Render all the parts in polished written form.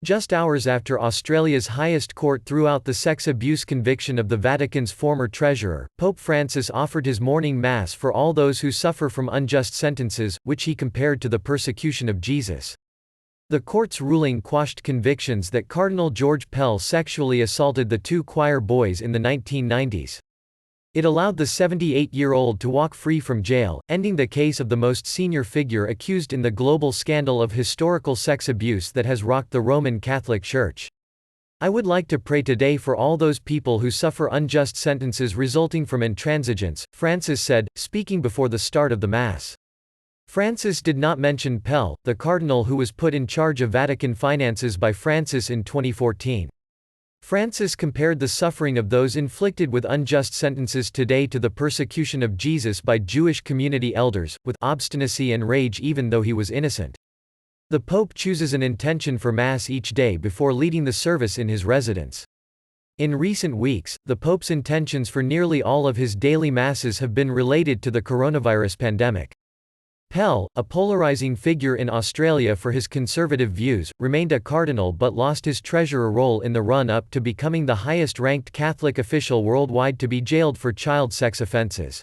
Just hours after Australia's highest court threw out the sex abuse conviction of the Vatican's former treasurer, Pope Francis offered his morning mass for all those who suffer from unjust sentences, which he compared to the persecution of Jesus. The court's ruling quashed convictions that Cardinal George Pell sexually assaulted the two choir boys in the 1990s. It allowed the 78-year-old to walk free from jail, ending the case of the most senior figure accused in the global scandal of historical sex abuse that has rocked the Roman Catholic Church. "I would like to pray today for all those people who suffer unjust sentences resulting from intransigence," Francis said, speaking before the start of the Mass. Francis did not mention Pell, the cardinal who was put in charge of Vatican finances by Francis in 2014. Francis compared the suffering of those inflicted with unjust sentences today to the persecution of Jesus by Jewish community elders, with obstinacy and rage even though he was innocent. The Pope chooses an intention for Mass each day before leading the service in his residence. In recent weeks, the Pope's intentions for nearly all of his daily Masses have been related to the coronavirus pandemic. Pell, a polarizing figure in Australia for his conservative views, remained a cardinal but lost his treasurer role in the run-up to becoming the highest-ranked Catholic official worldwide to be jailed for child sex offences.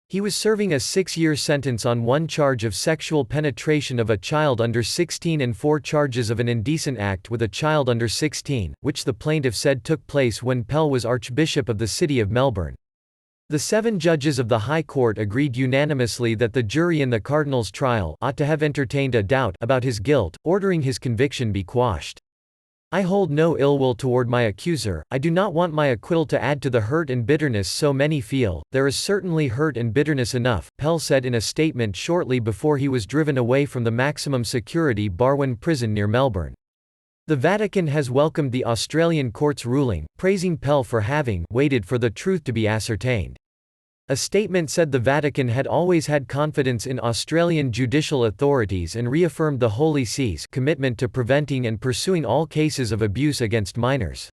He was serving a 6-year sentence on one charge of sexual penetration of a child under 16 and 4 charges of an indecent act with a child under 16, which the plaintiff said took place when Pell was Archbishop of the City of Melbourne. The 7 judges of the High Court agreed unanimously that the jury in the cardinal's trial ought to have entertained a doubt about his guilt, ordering his conviction be quashed. "I hold no ill will toward my accuser. I do not want my acquittal to add to the hurt and bitterness so many feel. There is certainly hurt and bitterness enough," Pell said in a statement shortly before he was driven away from the maximum security Barwon prison near Melbourne. The Vatican has welcomed the Australian court's ruling, praising Pell for having waited for the truth to be ascertained. A statement said the Vatican had always had confidence in Australian judicial authorities and reaffirmed the Holy See's commitment to preventing and pursuing all cases of abuse against minors.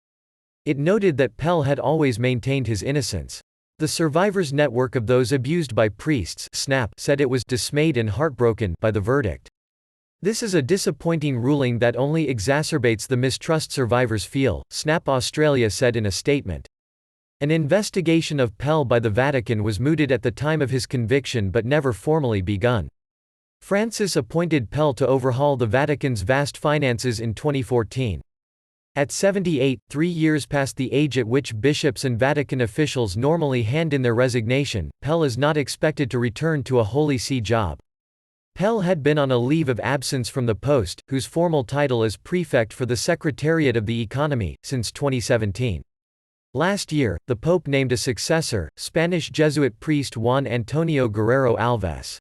It noted that Pell had always maintained his innocence. The Survivors Network of Those Abused by Priests (SNAP) said it was dismayed and heartbroken by the verdict. "This is a disappointing ruling that only exacerbates the mistrust survivors feel," SNAP Australia said in a statement. An investigation of Pell by the Vatican was mooted at the time of his conviction but never formally begun. Francis appointed Pell to overhaul the Vatican's vast finances in 2014. At 78, 3 years past the age at which bishops and Vatican officials normally hand in their resignation, Pell is not expected to return to a Holy See job. Pell had been on a leave of absence from the post, whose formal title is Prefect for the Secretariat of the Economy, since 2017. Last year, the Pope named a successor, Spanish Jesuit priest Juan Antonio Guerrero Alves.